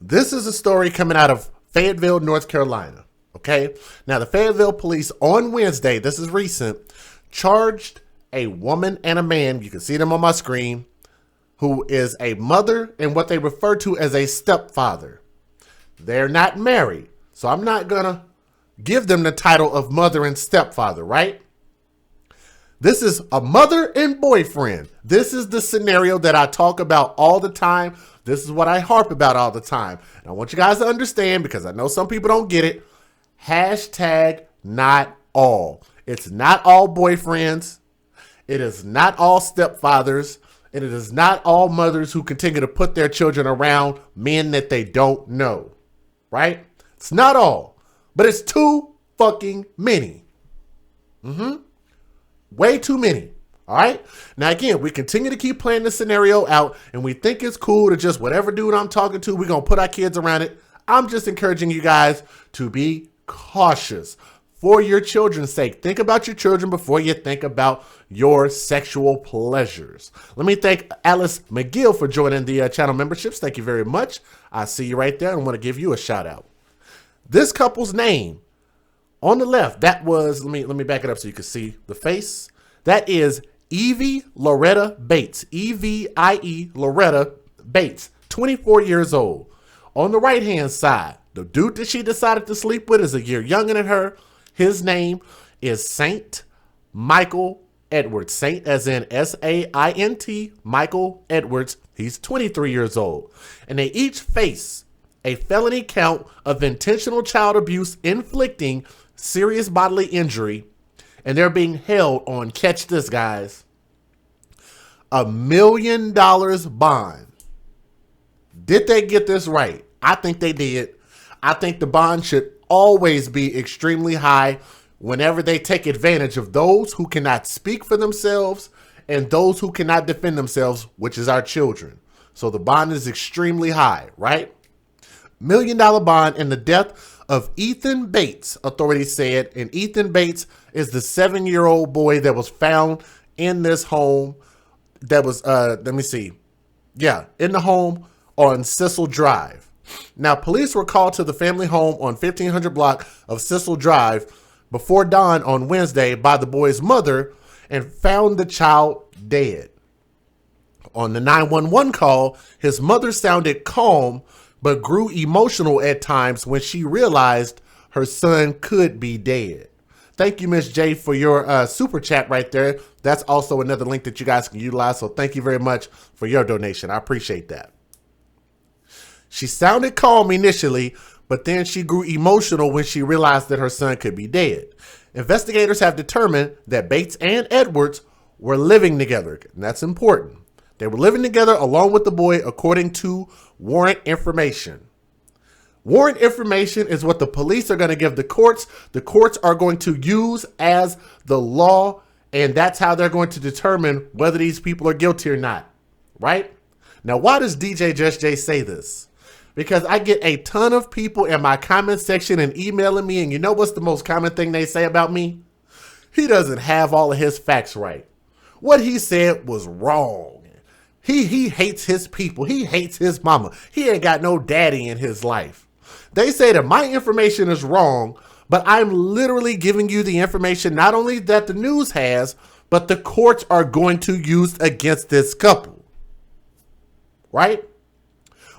This is a story coming out of Fayetteville, North Carolina. Okay. Now, the Fayetteville police on Wednesday, this is recent, charged a woman and a man, you can see them on my screen, who is a mother and what they refer to as a stepfather. They're not married, so I'm not going to give them the title of mother and stepfather, right? This is a mother and boyfriend. This is the scenario that I talk about all the time. This is what I harp about all the time. And I want you guys to understand, because I know some people don't get it. Hashtag not all. It's not all boyfriends. It is not all stepfathers. And it is not all mothers who continue to put their children around men that they don't know. Right? It's not all. But it's too fucking many. Way too many. All right. Now, again, we continue to keep playing the scenario out, and we think it's cool to just whatever dude I'm talking to, we're going to put our kids around it. I'm just encouraging you guys to be cautious for your children's sake. Think about your children before you think about your sexual pleasures. Let me thank Alice McGill for joining the channel memberships. Thank you very much. I see you right there and want to give you a shout out. This couple's name on the left, that was, let me back it up so you can see the face. That is Evie Loretta Bates. Evie Loretta Bates, 24 years old. On the right-hand side, the dude that she decided to sleep with is a year younger than her. His name is Saint Michael Edwards. Saint as in S-A-I-N-T, Michael Edwards. He's 23 years old. And they each face a felony count of intentional child abuse inflicting serious bodily injury. And they're being held on, catch this, guys, $1 million bond. Did they get this right? I think they did. I think the bond should always be extremely high whenever they take advantage of those who cannot speak for themselves and those who cannot defend themselves, which is our children. So the bond is extremely high, right? $1 million bond in the death of Ethan Bates, authorities said. And Ethan Bates is the 7-year-old boy that was found in this home that was, in the home on Cecil Drive. Now, police were called to the family home on 1500 block of Cecil Drive before dawn on Wednesday by the boy's mother and found the child dead. On the 911 call, his mother sounded calm but grew emotional at times when she realized her son could be dead. Thank you, Miss J, for your super chat right there. That's also another link that you guys can utilize. So thank you very much for your donation. I appreciate that. She sounded calm initially, but then she grew emotional when she realized that her son could be dead. Investigators have determined that Bates and Edwards were living together, and that's important. They were living together along with the boy, according to warrant information. Warrant information is what the police are going to give the courts. The courts are going to use as the law, and that's how they're going to determine whether these people are guilty or not, right? Now, why does DJ Just J say this? Because I get a ton of people in my comment section and emailing me, and you know what's the most common thing they say about me? He doesn't have all of his facts right. What he said was wrong. He hates his people. He hates his mama. He ain't got no daddy in his life. They say that my information is wrong, but I'm literally giving you the information not only that the news has, but the courts are going to use against this couple. Right?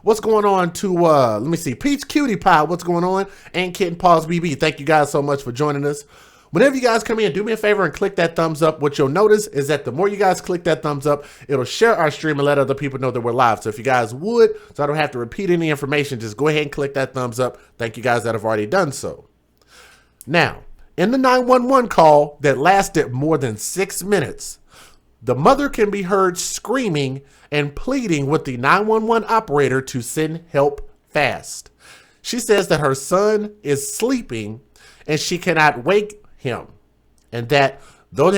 What's going on to, let me see, Peach Cutie Pie, what's going on? And Kitten Paws BB, thank you guys so much for joining us. Whenever you guys come in, do me a favor and click that thumbs up. What you'll notice is that the more you guys click that thumbs up, it'll share our stream and let other people know that we're live. So if you guys would, so I don't have to repeat any information, just go ahead and click that thumbs up. Thank you guys that have already done so. Now, in the 911 call that lasted more than 6 minutes, the mother can be heard screaming and pleading with the 911 operator to send help fast. She says that her son is sleeping and she cannot wake him, and that though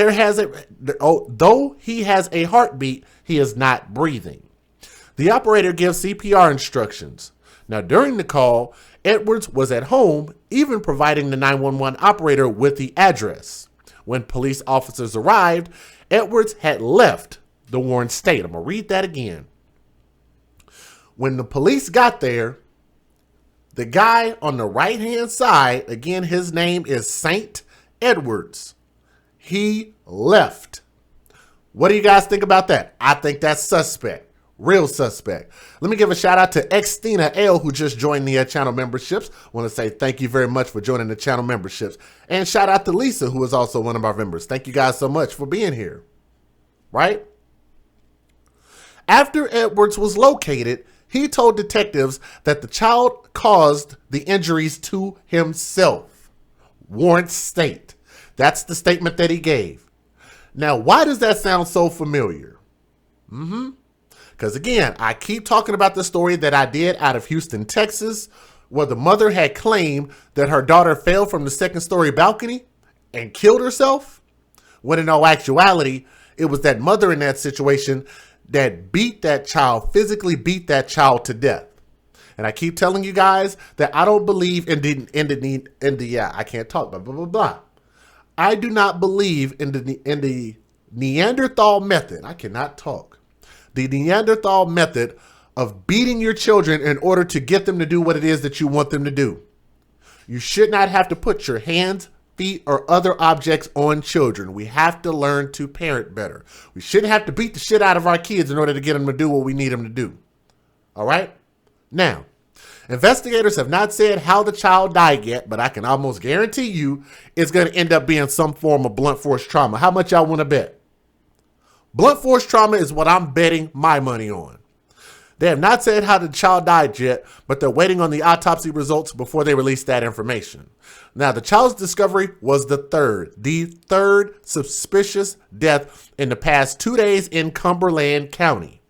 he has a heartbeat, he is not breathing. The operator gives CPR instructions. Now, during the call, Edwards was at home, even providing the 911 operator with the address. When police officers arrived, Edwards had left the Warren state. I'm going to read that again. When the police got there, The guy on the right-hand side, again, his name is Saint Edwards. He left. What do you guys think about that? I think that's suspect. Real suspect. Let me give a shout out to Xtina L, who just joined the channel memberships. Want to say thank you very much for joining the channel memberships. And shout out to Lisa, who is also one of our members. Thank you guys so much for being here. Right? After Edwards was located, he told detectives that the child caused the injuries to himself. Warrants state. That's the statement that he gave. Now, why does that sound so familiar? Because again, I keep talking about the story that I did out of Houston, Texas, where the mother had claimed that her daughter fell from the second-story balcony and killed herself, when in all actuality, it was that mother in that situation that beat that child, physically beat that child to death. And I keep telling you guys that I don't believe I can't talk, blah, blah, blah, blah. I do not believe in the Neanderthal method. I cannot talk. The Neanderthal method of beating your children in order to get them to do what it is that you want them to do. You should not have to put your hands, feet, or other objects on children. We have to learn to parent better. We shouldn't have to beat the shit out of our kids in order to get them to do what we need them to do. All right? Now, investigators have not said how the child died yet, but I can almost guarantee you it's going to end up being some form of blunt force trauma. How much y'all want to bet? Blunt force trauma is what I'm betting my money on. They have not said how the child died yet, but they're waiting on the autopsy results before they release that information. Now, the child's discovery was the third suspicious death in the past 2 days in Cumberland County.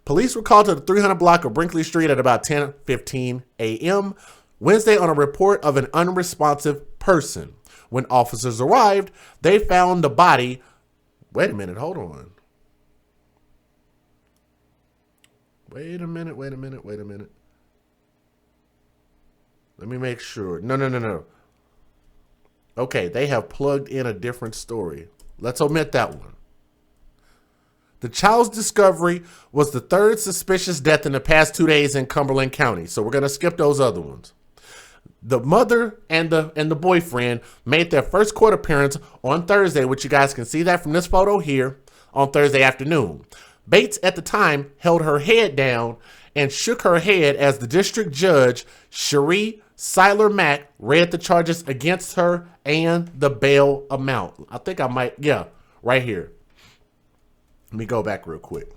Police were called to the 300 block of Brinkley Street at about 10:15 a.m. Wednesday on a report of an unresponsive person. When officers arrived, they found the body. Wait a minute, hold on. Wait a minute. Let me make sure. No. Okay, they have plugged in a different story. Let's omit that one. The child's discovery was the third suspicious death in the past 2 days in Cumberland County. So we're going to skip those other ones. The mother and the boyfriend made their first court appearance on Thursday, which you guys can see that from this photo here, on Thursday afternoon. Bates at the time held her head down and shook her head as the district judge, Cherie Seiler Mack, read the charges against her and the bail amount. I think I might, yeah, right here. Let me go back real quick.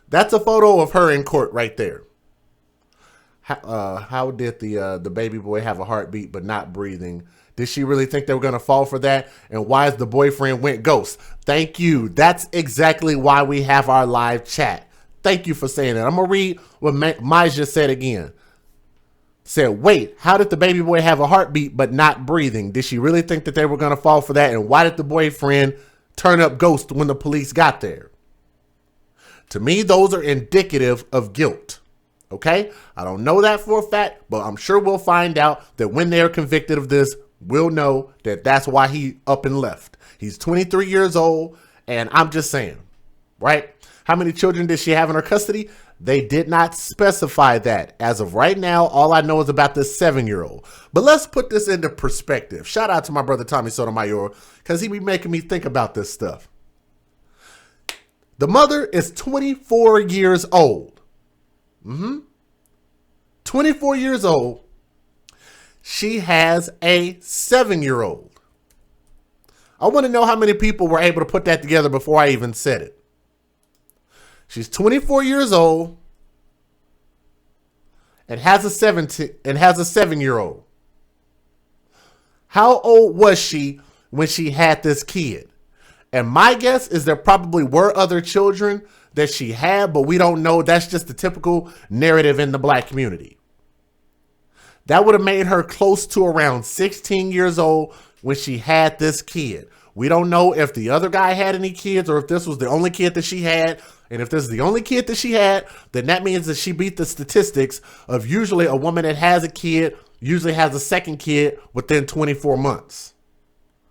That's a photo of her in court right there. How did the baby boy have a heartbeat but not breathing? Did she really think they were going to fall for that? And why is the boyfriend went ghost? Thank you. That's exactly why we have our live chat. Thank you for saying that. I'm going to read what Maja said again. Said, wait, how did the baby boy have a heartbeat but not breathing? Did she really think that they were going to fall for that? And why did the boyfriend turn up ghost when the police got there? To me, those are indicative of guilt. Okay? I don't know that for a fact, but I'm sure we'll find out that when they're convicted of this, we'll know that that's why he up and left. He's 23 years old, and I'm just saying, right? How many children did she have in her custody? They did not specify that. As of right now, all I know is about this 7-year-old. But let's put this into perspective. Shout out to my brother Tommy Sotomayor, because he be making me think about this stuff. The mother is 24 years old. 24 years old. She has a 7-year-old. I want to know how many people were able to put that together before I even said it. She's 24 years old and has a 7-year-old. How old was she when she had this kid? And my guess is there probably were other children that she had, but we don't know. That's just the typical narrative in the black community. That would have made her close to around 16 years old when she had this kid. We don't know if the other guy had any kids or if this was the only kid that she had. And if this is the only kid that she had, then that means that she beat the statistics of usually a woman that has a kid usually has a second kid within 24 months.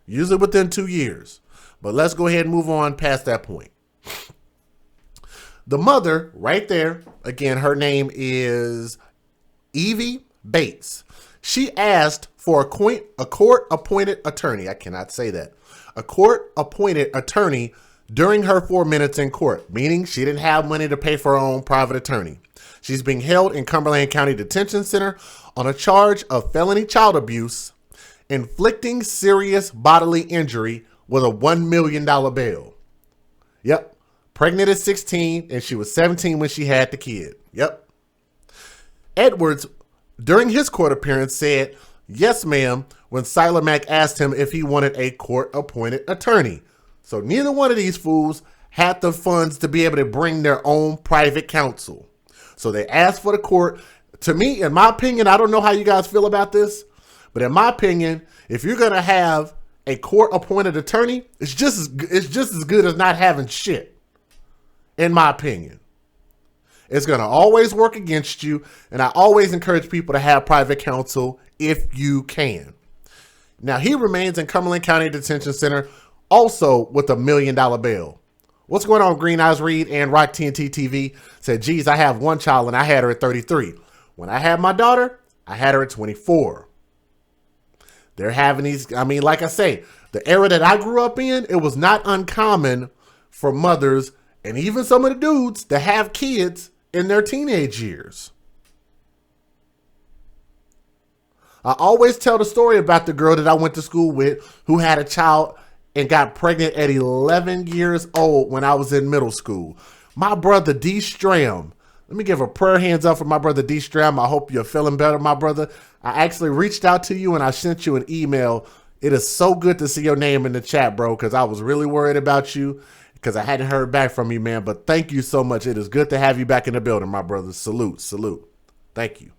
Usually within 2 years. But let's go ahead and move on past that point. The mother right there, again, her name is Evie Bates. She asked for a court-appointed attorney. I cannot say that. A court-appointed attorney during her 4 minutes in court, meaning she didn't have money to pay for her own private attorney. She's being held in Cumberland County Detention Center on a charge of felony child abuse, inflicting serious bodily injury with a $1 million bail. Yep. Pregnant at 16, and she was 17 when she had the kid. Yep. Edwards, during his court appearance, said, "Yes, ma'am," when Siler Mack asked him if he wanted a court-appointed attorney. So neither one of these fools had the funds to be able to bring their own private counsel. So they asked for the court. To me, in my opinion, I don't know how you guys feel about this, but in my opinion, if you're going to have a court-appointed attorney, it's just as good as not having shit. In my opinion, it's going to always work against you. And I always encourage people to have private counsel if you can. Now, he remains in Cumberland County Detention Center, also with a $1 million bail. What's going on, Green Eyes Reed and Rock TNT TV? Said, geez, I have one child and I had her at 33. When I had my daughter, I had her at 24. They're having these, I mean, like I say, the era that I grew up in, it was not uncommon for mothers and even some of the dudes to have kids in their teenage years. I always tell the story about the girl that I went to school with who had a child and got pregnant at 11 years old when I was in middle school. My brother, D. Stram. Let me give a prayer hands up for my brother, D. Stram. I hope you're feeling better, my brother. I actually reached out to you and I sent you an email. It is so good to see your name in the chat, bro, because I was really worried about you because I hadn't heard back from you, man. But thank you so much. It is good to have you back in the building, my brother. Salute, salute. Thank you.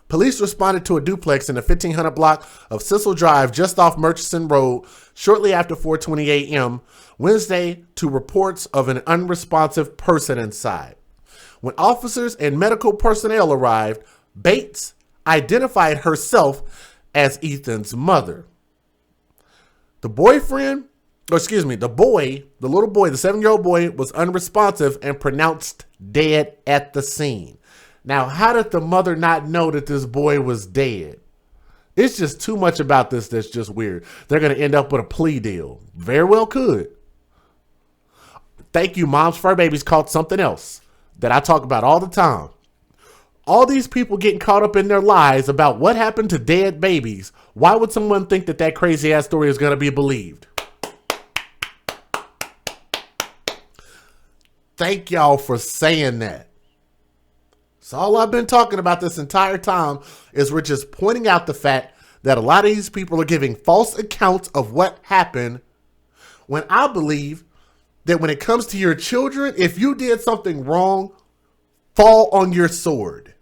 Police responded to a duplex in the 1500 block of Cecil Drive just off Murchison Road shortly after 4:20 a.m. Wednesday to reports of an unresponsive person inside. When officers and medical personnel arrived, Bates identified herself as Ethan's mother. The boyfriend, or excuse me, the little boy, the 7-year-old boy was unresponsive and pronounced dead at the scene. Now, how did the mother not know that this boy was dead? It's just too much about this that's just weird. They're going to end up with a plea deal. Very well could. Thank you, Mom's Fur Babies caught something else that I talk about all the time. All these people getting caught up in their lies about what happened to dead babies. Why would someone think that that crazy ass story is going to be believed? Thank y'all for saying that. So all I've been talking about this entire time is we're just pointing out the fact that a lot of these people are giving false accounts of what happened, when I believe that when it comes to your children, if you did something wrong, fall on your sword.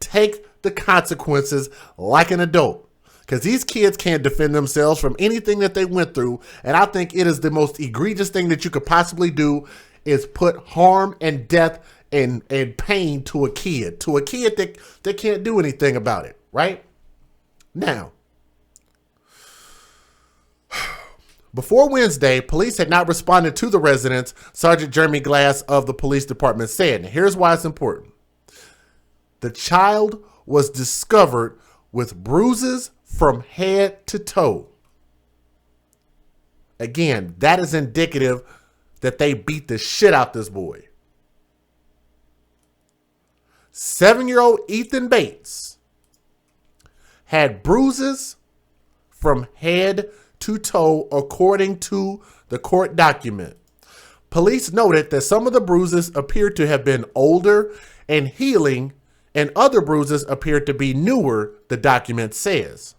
Take the consequences like an adult, because these kids can't defend themselves from anything that they went through. And I think it is the most egregious thing that you could possibly do is put harm and death and pain to a kid that can't do anything about it, right? Now, before Wednesday, police had not responded to the residents, Sergeant Jeremy Glass of the police department said. And here's why it's important. The child was discovered with bruises from head to toe. Again, that is indicative that they beat the shit out this boy. 7-year-old Ethan Bates had bruises from head to toe, according to the court document. Police noted that some of the bruises appeared to have been older and healing, and other bruises appeared to be newer, the document says.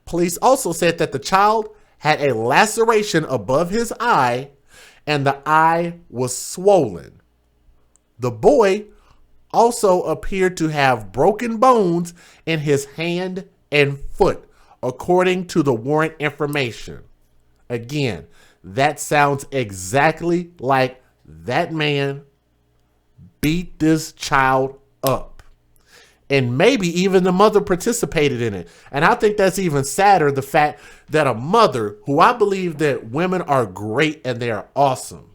Police also said that the child had a laceration above his eye, and the eye was swollen. The boy also appeared to have broken bones in his hand and foot, according to the warrant information. Again, that sounds exactly like that man beat this child up. And maybe even the mother participated in it. And I think that's even sadder, the fact that a mother, who I believe that women are great and they are awesome,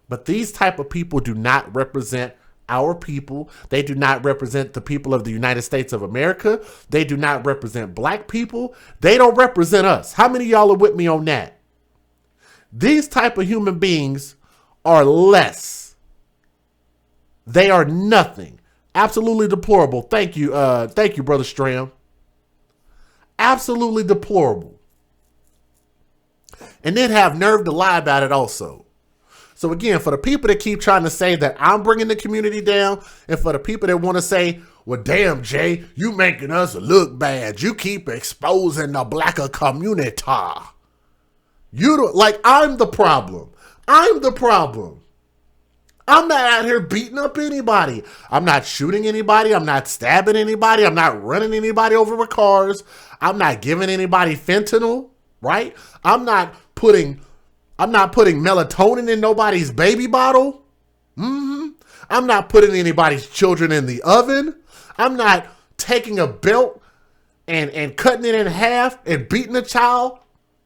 but these type of people do not represent our people. They do not represent the people of the United States of America. They do not represent black people. They don't represent us. How many of y'all are with me on that? These type of human beings are less. They are nothing. Absolutely deplorable. Thank you, Brother Stram. Absolutely deplorable. And then have nerve to lie about it also. So again, for the people that keep trying to say that I'm bringing the community down, and for the people that want to say, well, damn, Jay, you making us look bad. You keep exposing the blacker community. You don't, like, I'm the problem. I'm the problem. I'm not out here beating up anybody. I'm not shooting anybody. I'm not stabbing anybody. I'm not running anybody over with cars. I'm not giving anybody fentanyl, right? I'm not putting melatonin in nobody's baby bottle. I'm not putting anybody's children in the oven. I'm not taking a belt and cutting it in half and beating a child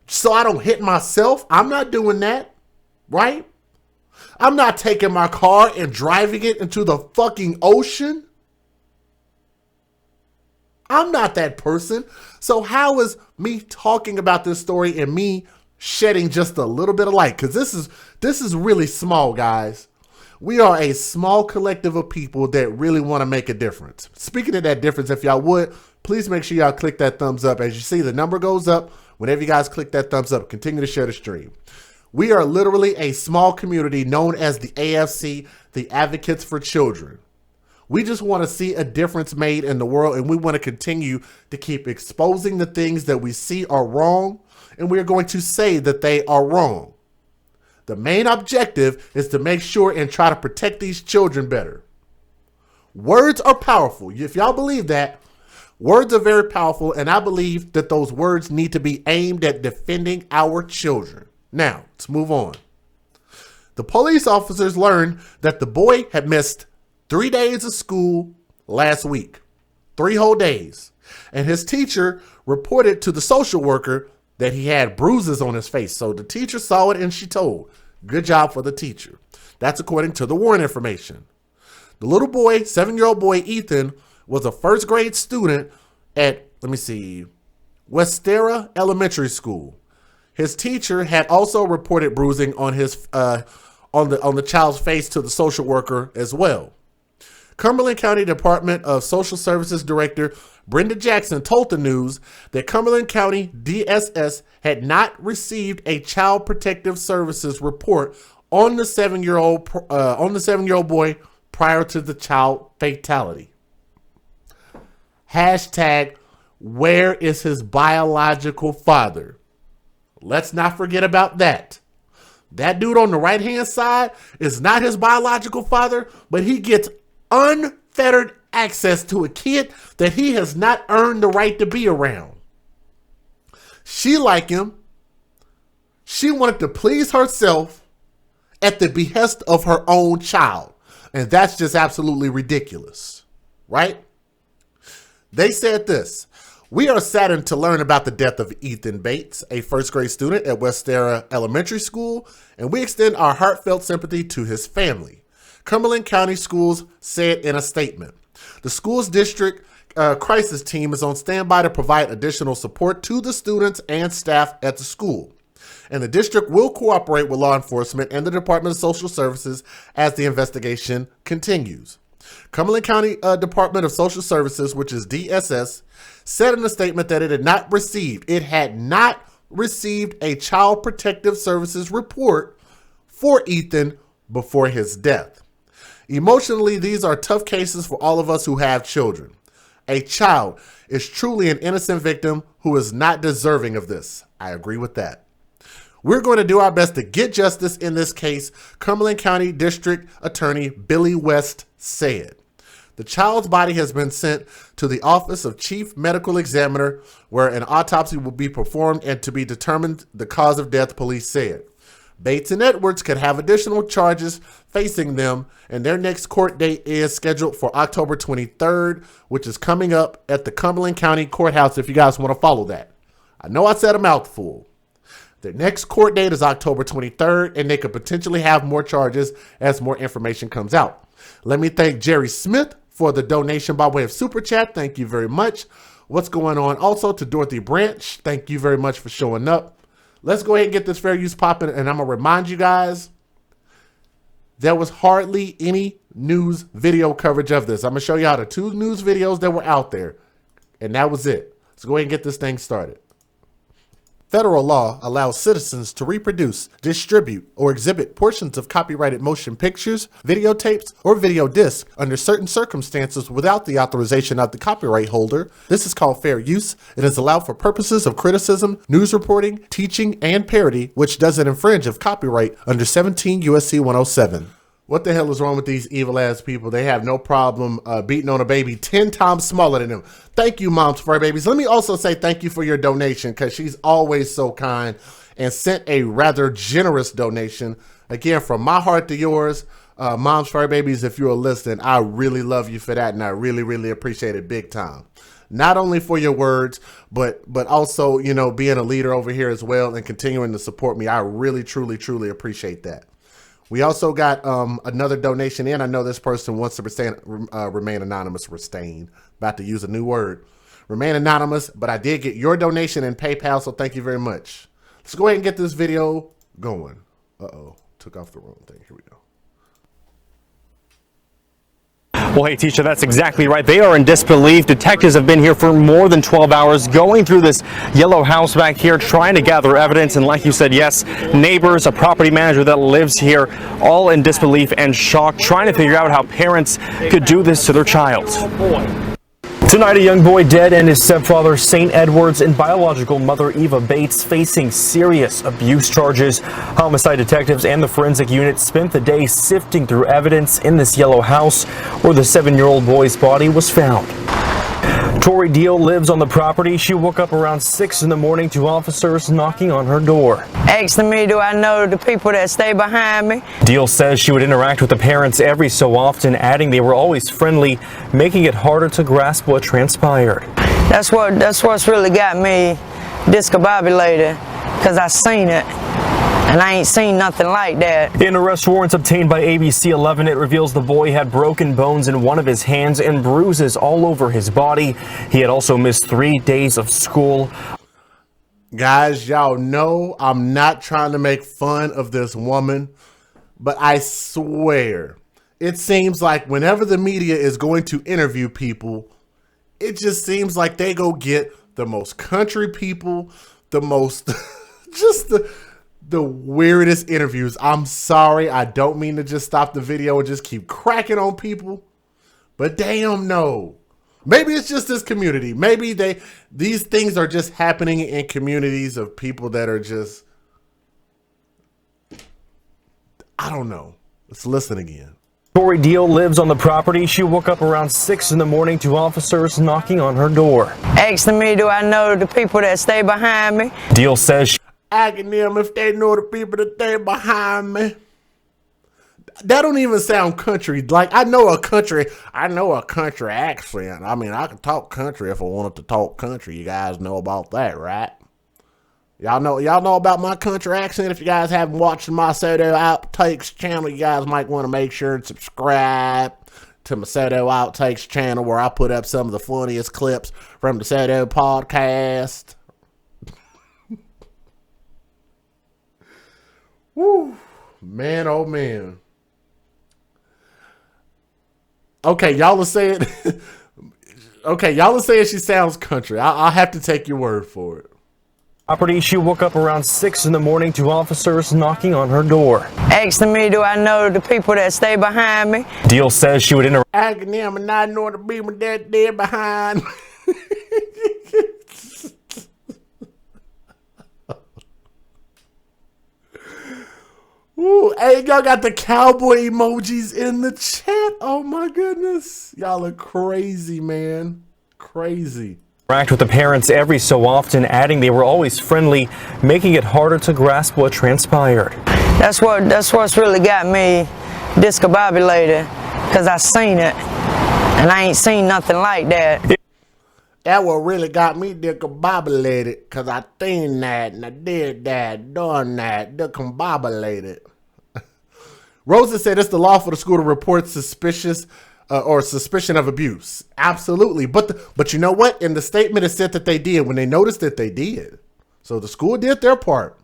so I don't hit myself. I'm not doing that, right? I'm not taking my car and driving it into the fucking ocean. I'm not that person. So how is me talking about this story and me shedding just a little bit of light? Because this is really small, guys. We are a small collective of people that really want to make a difference. Speaking of that difference, if y'all would, please make sure y'all click that thumbs up. As you see, the number goes up. Whenever you guys click that thumbs up, continue to share the stream. We are literally a small community known as the AFC, the Advocates for Children. We just want to see a difference made in the world, and we want to continue to keep exposing the things that we see are wrong, and we are going to say that they are wrong. The main objective is to make sure and try to protect these children better. Words are powerful. If y'all believe that, words are very powerful, and I believe that those words need to be aimed at defending our children. Now, let's move on. The police officers learned that the boy had missed 3 days of school last week, 3 whole days, and his teacher reported to the social worker that he had bruises on his face. So the teacher saw it and she told, good job for the teacher. That's according to the warrant information. The little boy, 7-year-old boy Ethan, was a first grade student at, Westera Elementary School. His teacher had also reported bruising on his on the child's face to the social worker as well. Cumberland County Department of Social Services Director Brenda Jackson told the news that Cumberland County DSS had not received a Child Protective Services report on the 7-year-old boy prior to the child fatality. Hashtag, where is his biological father? Let's not forget about that. That dude on the right-hand side is not his biological father, but he gets unfettered access to a kid that he has not earned the right to be around. She, like him, she wanted to please herself at the behest of her own child. And that's just absolutely ridiculous, right? They said this: we are saddened to learn about the death of Ethan Bates, a first grade student at Westera Elementary School, and we extend our heartfelt sympathy to his family. Cumberland County Schools said in a statement. The school's district crisis team is on standby to provide additional support to the students and staff at the school. And the district will cooperate with law enforcement and the Department of Social Services as the investigation continues. Cumberland County Department of Social Services, which is DSS, said in a statement that it had not received a Child Protective Services report for Ethan before his death. Emotionally, these are tough cases for all of us who have children. A child is truly an innocent victim who is not deserving of this. I agree with that. We're going to do our best to get justice in this case, Cumberland County District Attorney Billy West said. The child's body has been sent to the Office of Chief Medical Examiner, where an autopsy will be performed and to be determined the cause of death, police said. Bates and Edwards could have additional charges facing them, and their next court date is scheduled for October 23rd, which is coming up at the Cumberland County Courthouse if you guys want to follow that. I know I said a mouthful. Their next court date is October 23rd, and they could potentially have more charges as more information comes out. Let me thank Jerry Smith for the donation by way of Super Chat. Thank you very much. What's going on? Also to Dorothy Branch, thank you very much for showing up. Let's go ahead and get this fair use popping, and I'm going to remind you guys, there was hardly any news video coverage of this. I'm going to show you how the 2 news videos that were out there, and that was it. Let's go ahead and get this thing started. Federal law allows citizens to reproduce, distribute, or exhibit portions of copyrighted motion pictures, videotapes, or video discs under certain circumstances without the authorization of the copyright holder. This is called fair use. It is allowed for purposes of criticism, news reporting, teaching, and parody, which doesn't infringe of copyright under 17 U.S.C. 107. What the hell is wrong with these evil ass people? They have no problem beating on a baby 10 times smaller than them. Thank you, Moms Fur Babies. Let me also say thank you for your donation, because she's always so kind and sent a rather generous donation. Again, from my heart to yours, Moms Fur Babies, if you're listening, I really love you for that, and I really, really appreciate it big time. Not only for your words, but also, you know, being a leader over here as well and continuing to support me. I really, truly, truly appreciate that. We also got another donation in. I know this person wants to remain anonymous. About to use a new word. Remain anonymous, but I did get your donation in PayPal, so thank you very much. Let's go ahead and get this video going. Uh-oh, took off the wrong thing. Here we go. Well, hey, teacher, that's exactly right. They are in disbelief. Detectives have been here for more than 12 hours going through this yellow house back here, trying to gather evidence. And like you said, yes, neighbors, a property manager that lives here, all in disbelief and shock, trying to figure out how parents could do this to their child. Tonight, a young boy dead and his stepfather, St. Edward's, and biological mother, Eva Bates, facing serious abuse charges. Homicide detectives and the forensic unit spent the day sifting through evidence in this yellow house where the 7-year-old boy's body was found. Tori Deal lives on the property. She woke up around 6 in the morning to officers knocking on her door. Asking me, do I know the people that stay behind me? Deal says she would interact with the parents every so often, adding they were always friendly, making it harder to grasp what transpired. That's what's really got me discombobulated, because I seen it. And I ain't seen nothing like that. In arrest warrants obtained by ABC 11, it reveals the boy had broken bones in one of his hands and bruises all over his body. He had also missed 3 days of school. Guys, y'all know I'm not trying to make fun of this woman, but I swear, it seems like whenever the media is going to interview people, it just seems like they go get the most country people, the most, just the weirdest interviews. I'm sorry, I don't mean to just stop the video and just keep cracking on people, but damn no. Maybe it's just this community. Maybe these things are just happening in communities of people that are just, I don't know. Let's listen again. Tori Deal lives on the property. She woke up around 6 in the morning to officers knocking on her door. Asking me, do I know the people that stay behind me? Deal says asking them if they know the people that stay behind me. That don't even sound country. Like, I know a country accent. I mean, I can talk country if I wanted to talk country. You guys know about that, right? Y'all know about my country accent. If you guys haven't watched my Soto Outtakes channel, you guys might want to make sure and subscribe to my Soto Outtakes channel, where I put up some of the funniest clips from the Soto podcast. Woo, man, oh man. Okay, y'all are saying she sounds country. I'll have to take your word for it. Property. She woke up around 6 in the morning to officers knocking on her door. Asking me, do I know the people that stay behind me? Deal says she would interact. Asking them and I know the people that they're behind. Ooh, hey, y'all got the cowboy emojis in the chat. Oh my goodness. Y'all are crazy, man. Crazy. Interact with the parents every so often, adding they were always friendly, making it harder to grasp what transpired. That's what's really got me discombobulated, because I seen it. And I ain't seen nothing like that. That what really got me discombobulated, because I seen that and I did that, done that, discombobulated. Rosa said it's the law for the school to report suspicious or suspicion of abuse. Absolutely. But you know what? In the statement, it said that they did when they noticed that they did. So the school did their part.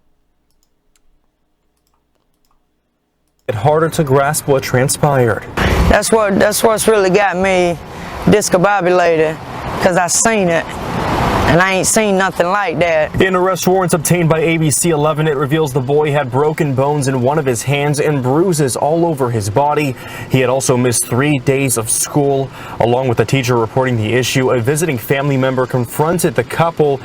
It's harder to grasp what transpired. That's what's really got me discombobulated, because I seen it. And I ain't seen nothing like that. In arrest warrants obtained by ABC 11, it reveals the boy had broken bones in one of his hands and bruises all over his body. He had also missed 3 days of school. Along with the teacher reporting the issue, a visiting family member confronted the couple.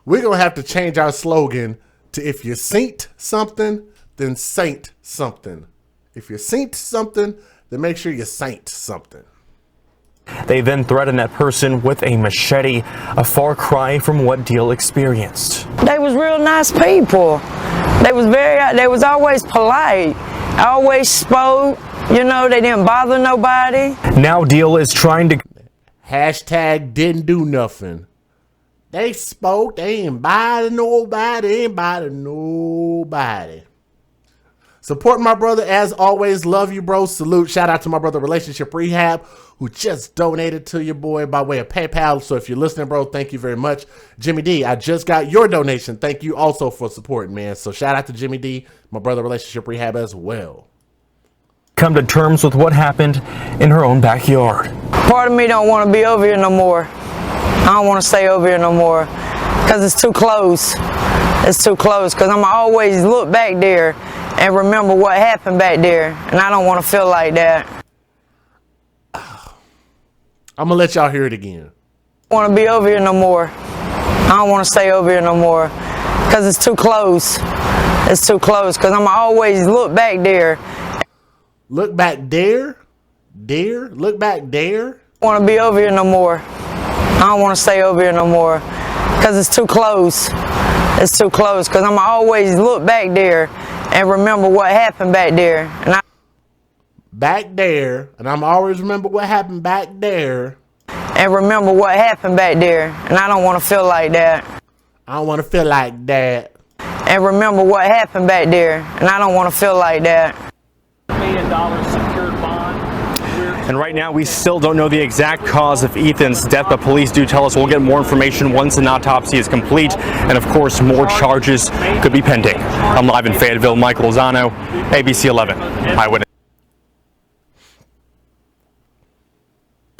We're going to have to change our slogan to if you saint something, then saint something. If you saint something, then make sure you saint something. They then threatened that person with a machete, a far cry from what Deal experienced. They was real nice people. They was always polite. Always spoke. You know, they didn't bother nobody. Now Deal is trying to Hashtag didn't do nothing. They spoke. They ain't bother nobody. Ain't bother nobody. Support my brother as always. Love you, bro. Salute. Shout out to my brother Relationship Rehab, who just donated to your boy by way of PayPal. So if you're listening, bro, thank you very much. Jimmy D, I just got your donation. Thank you also for supporting, man. So shout out to Jimmy D, my brother Relationship Rehab as well. come to terms with what happened in her own backyard. Part of me don't want to be over here no more. I don't want to stay over here no more because it's too close. It's too close because I'm always look back there and remember what happened back there, and I don't want to feel like that. I'm going to let y'all hear it again. I don't want to be over here no more. I don't want to stay over here no more because it's too close. It's too close because I'm always look back there. Look back there? There? Look back there? I don't want to be over here no more. I don't want to stay over here no more because it's too close. It's too close because I'm always look back there and remember what happened back there. Back there, and I'm always remember what happened back there. And remember what happened back there, and I don't want to feel like that. I don't want to feel like that. And remember what happened back there, and I don't want to feel like that. $1 million secured bond. And right now, we still don't know the exact cause of Ethan's death, but police do tell us we'll get more information once an autopsy is complete. And of course, more charges could be pending. I'm live in Fayetteville. Michael Lozano, ABC 11 Eyewitness.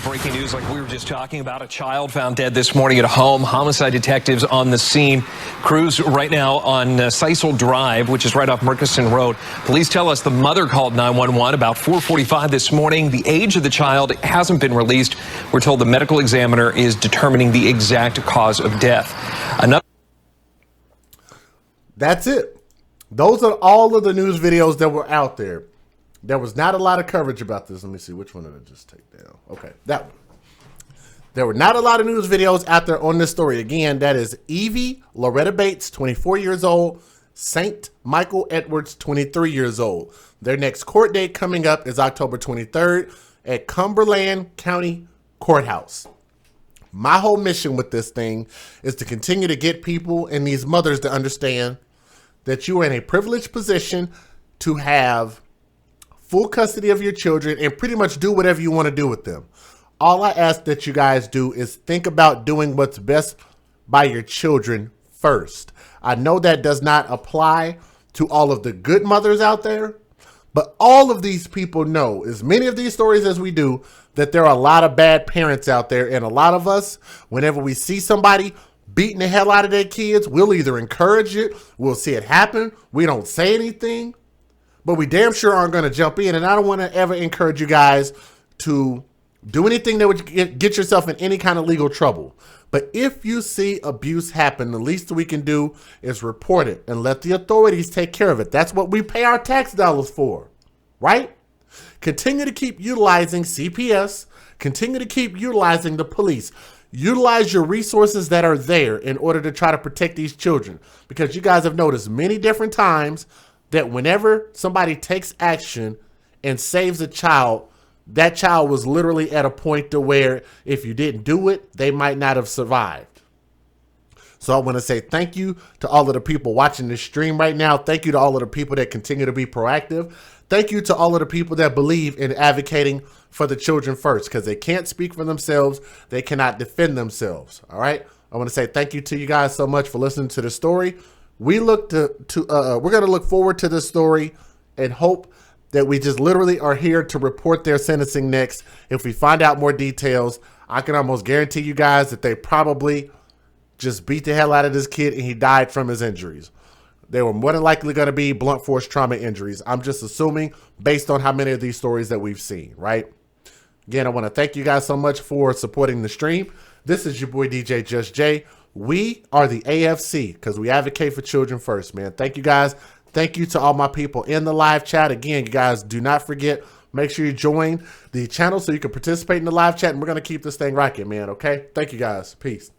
Breaking news like we were just talking about. A child found dead this morning at home. Homicide detectives on the scene. Crews right now on Sisal Drive, which is right off Murchison Road. Police tell us the mother called 911 about 4:45 this morning. The age of the child hasn't been released. We're told the medical examiner is determining the exact cause of death. That's it. Those are all of the news videos that were out there. There was not a lot of coverage about this. Let me see. Which one did I just take down? Okay, that one. There were not a lot of news videos out there on this story. Again, that is Evie Loretta Bates, 24 years old, St. Michael Edwards, 23 years old. Their next court date coming up is October 23rd at Cumberland County Courthouse. My whole mission with this thing is to continue to get people and these mothers to understand that you are in a privileged position to have full custody of your children and pretty much do whatever you want to do with them. All I ask that you guys do is think about doing what's best by your children first. I know that does not apply to all of the good mothers out there, but all of these people know, as many of these stories as we do, that there are a lot of bad parents out there. And a lot of us, whenever we see somebody beating the hell out of their kids, we'll either encourage it, we'll see it happen, we don't say anything, but we damn sure aren't going to jump in. And I don't want to ever encourage you guys to do anything that would get yourself in any kind of legal trouble. But if you see abuse happen, the least we can do is report it and let the authorities take care of it. That's what we pay our tax dollars for, right? Continue to keep utilizing CPS. Continue to keep utilizing the police. Utilize your resources that are there in order to try to protect these children. Because you guys have noticed many different times that whenever somebody takes action and saves a child, that child was literally at a point to where if you didn't do it, they might not have survived. So I want to say thank you to all of the people watching this stream right now. Thank you to all of the people that continue to be proactive. Thank you to all of the people that believe in advocating for the children first, because they can't speak for themselves. They cannot defend themselves. All right. I want to say thank you to you guys so much for listening to the story. We're going to look forward to this story and hope that we just literally are here to report their sentencing next. If we find out more details, I can almost guarantee you guys that they probably just beat the hell out of this kid and he died from his injuries. They were more than likely going to be blunt force trauma injuries. I'm just assuming based on how many of these stories that we've seen, right? Again, I want to thank you guys so much for supporting the stream. This is your boy DJ Just Jay. We are the AFC because we advocate for children first, man. Thank you guys. Thank you to all my people in the live chat. Again, you guys do not forget, make sure you join the channel so you can participate in the live chat, and we're going to keep this thing rocking, man, okay? Thank you guys. Peace.